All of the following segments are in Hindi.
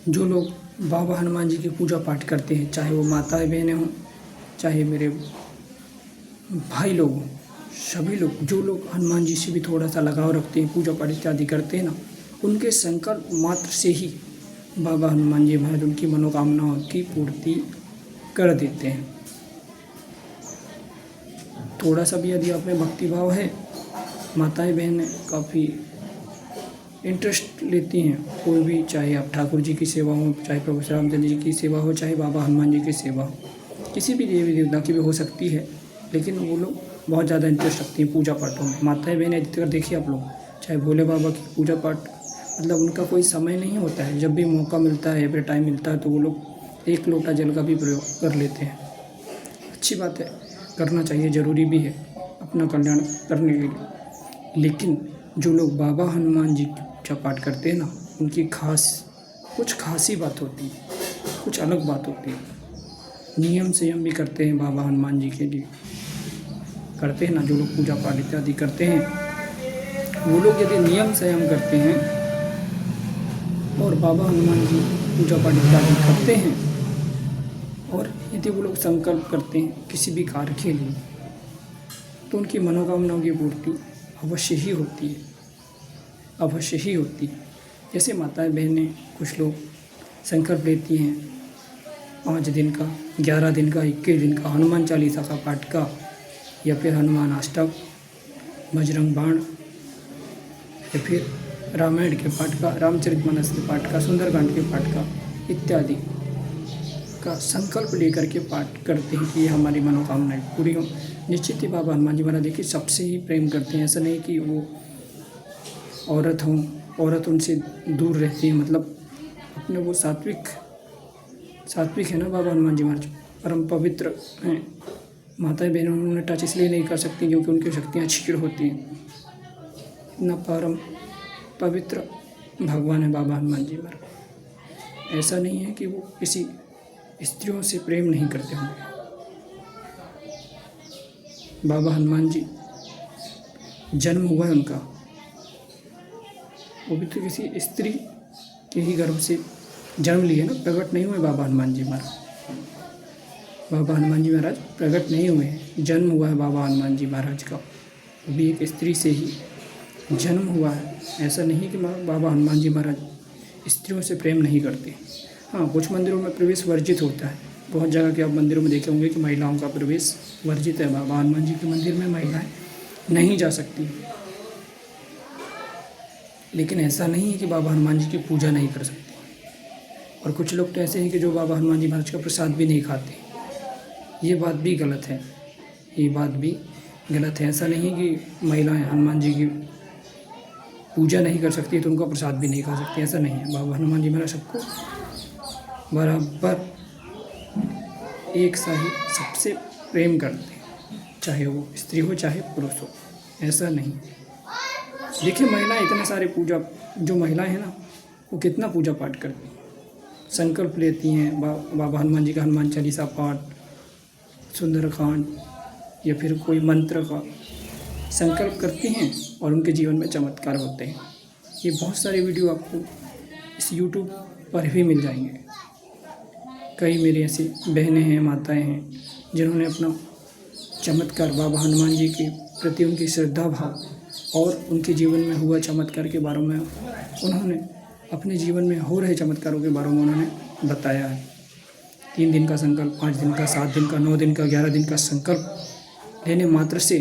जो लोग बाबा हनुमान जी की पूजा पाठ करते हैं, चाहे वो माताएं बहनें हों, चाहे मेरे भाई लोग हों, सभी लोग जो लोग हनुमान जी से भी थोड़ा सा लगाव रखते हैं, पूजा पाठ इत्यादि करते हैं ना, उनके संकल्प मात्र से ही बाबा हनुमान जी महाराज उनकी मनोकामनाओं की पूर्ति कर देते हैं। थोड़ा सा भी यदि आप में भक्तिभाव है, माताएं बहनें काफ़ी इंटरेस्ट लेती हैं, कोई भी, चाहे आप ठाकुर जी की सेवा हो, चाहे प्रभु श्री रामचंद्र जी की सेवा हो, चाहे बाबा हनुमान जी की सेवा हो, किसी भी देवी देवता की भी हो सकती है, लेकिन वो लोग बहुत ज़्यादा इंटरेस्ट रखती हैं पूजा पाठों में। माताएं बहनें अधिकतर देखिए आप लोग, चाहे भोले बाबा की पूजा पाठ, मतलब उनका कोई समय नहीं होता है, जब भी मौका मिलता है या फिर टाइम मिलता है तो वो लोग एक लोटा जल का भी प्रयोग कर लेते हैं। अच्छी बात है, करना चाहिए, ज़रूरी भी है अपना कल्याण करने के लिए। लेकिन जो लोग बाबा हनुमान जी की पूजा पाठ करते हैं ना, उनकी कुछ खास ही बात होती है, कुछ अलग बात होती है। नियम संयम भी करते हैं बाबा हनुमान जी के लिए, करते हैं ना, जो लोग पूजा पाठ इत्यादि करते हैं, वो लोग यदि नियम संयम करते हैं और बाबा हनुमान जी पूजा पाठ इत्यादि करते हैं, और यदि वो लोग संकल्प करते हैं किसी भी कार्य के लिए, तो उनकी मनोकामनाओं की पूर्ति अवश्य ही होती है, अवश्य ही होती है। जैसे माताएं बहनें, कुछ लोग संकल्प लेती हैं 5 दिन का, 11 दिन का, 21 दिन का हनुमान चालीसा का पाठ का, या फिर हनुमान अष्टक, बजरंग बाण, या फिर रामायण के पाठ का, रामचरितमानस के पाठ का, सुंदरकांड के पाठ का इत्यादि का संकल्प लेकर के पाठ करते हैं कि ये हमारी मनोकामनाएं पूरी हों। निश्चित ही बाबा हनुमान जी महाराज देखिए सबसे ही प्रेम करते हैं, ऐसा नहीं कि वो औरत हों, औरत उनसे दूर रहती है, मतलब अपने वो सात्विक है ना बाबा हनुमान जी महाराज, परम पवित्र हैं। माताएं बहनों उन्हें टच इसलिए नहीं कर सकती क्योंकि उनकी शक्तियाँ क्षीण होती हैं। इतना परम पवित्र भगवान है बाबा हनुमान जी महाराज। ऐसा नहीं है कि वो किसी स्त्रियों से प्रेम नहीं करते होंगे। बाबा हनुमान जी जन्म हुआ है उनका, वो भी तो किसी स्त्री के ही गर्भ से जन्म लिए ना, प्रकट नहीं हुए बाबा हनुमान जी महाराज। बाबा हनुमान जी महाराज प्रकट नहीं हुए हैं, जन्म हुआ है बाबा हनुमान जी महाराज का, वो भी एक स्त्री से ही जन्म हुआ है। ऐसा नहीं कि बाबा हनुमान जी महाराज स्त्रियों से प्रेम नहीं करते। हाँ, कुछ मंदिरों में प्रवेश वर्जित होता है, बहुत जगह के आप मंदिरों में देखे होंगे कि महिलाओं का प्रवेश वर्जित है। बाबा हनुमान जी के मंदिर में महिलाएं नहीं जा सकती, लेकिन ऐसा नहीं है कि बाबा हनुमान जी की पूजा नहीं कर सकते। और कुछ लोग तो ऐसे हैं कि जो बाबा हनुमान जी महाराज का प्रसाद भी नहीं खाते, ये बात भी गलत है, ये बात भी गलत है। ऐसा नहीं कि महिलाएं हनुमान जी की पूजा नहीं कर सकती तो उनका प्रसाद भी नहीं खा सकती, ऐसा नहीं है। बाबा हनुमान जी महाराज सबको बराबर एक सा ही सबसे प्रेम करते हैं, चाहे वो स्त्री हो चाहे पुरुष हो, ऐसा नहीं। देखिए महिलाएं इतने सारे पूजा, जो महिलाएं हैं ना वो कितना पूजा पाठ करती हैं, संकल्प लेती हैं बाबा हनुमान जी का हनुमान चालीसा पाठ, सुंदरकांड, या फिर कोई मंत्र का संकल्प करती हैं और उनके जीवन में चमत्कार होते हैं। ये बहुत सारे वीडियो आपको इस YouTube पर भी मिल जाएंगे। कई मेरी ऐसी बहनें हैं, माताएं हैं, जिन्होंने अपना चमत्कार बाबा हनुमान जी के प्रति उनकी श्रद्धा भाव और उनके जीवन में हुआ चमत्कार के बारे में उन्होंने अपने जीवन में हो रहे चमत्कारों के बारे में उन्होंने बताया है। 3 दिन का संकल्प, 5 दिन का, 7 दिन का, 9 दिन का, 11 दिन का संकल्प लेने मात्र से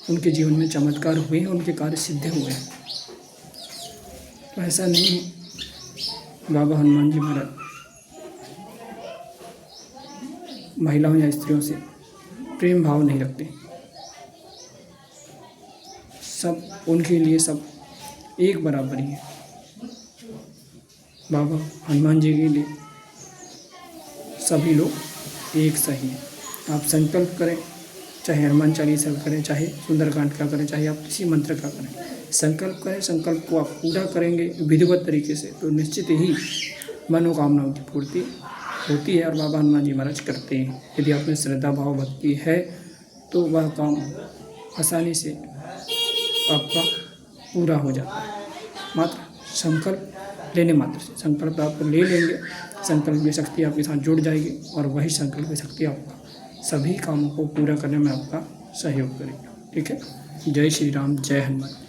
उनके जीवन में चमत्कार हुए हैं, उनके कार्य सिद्ध हुए हैं। तो ऐसा नहीं है, बाबा हनुमान जी महाराज महिलाओं या स्त्रियों से प्रेम भाव नहीं रखते, सब उनके लिए सब एक बराबर ही है। बाबा हनुमान जी के लिए सभी लोग एक सही हैं। आप संकल्प करें, चाहे हनुमान चालीसा करें, चाहे सुंदरकांड का करें, चाहे आप किसी मंत्र का करें, संकल्प करें, संकल्प को आप पूरा करेंगे विधिवत तरीके से तो निश्चित ही मनोकामनाओं की पूर्ति होती है और बाबा हनुमान जी महाराज करते हैं। यदि आप में श्रद्धा भाव भक्ति है तो वह काम आसानी से आपका पूरा हो जाता है। मात्र संकल्प लेने मात्र से। संकल्प आप ले लेंगे, संकल्प की शक्ति आपके साथ जुड़ जाएगी और वही संकल्प की शक्ति आपका सभी कामों को पूरा करने में आपका सहयोग करेगी। ठीक है। जय श्री राम, जय हनुमान।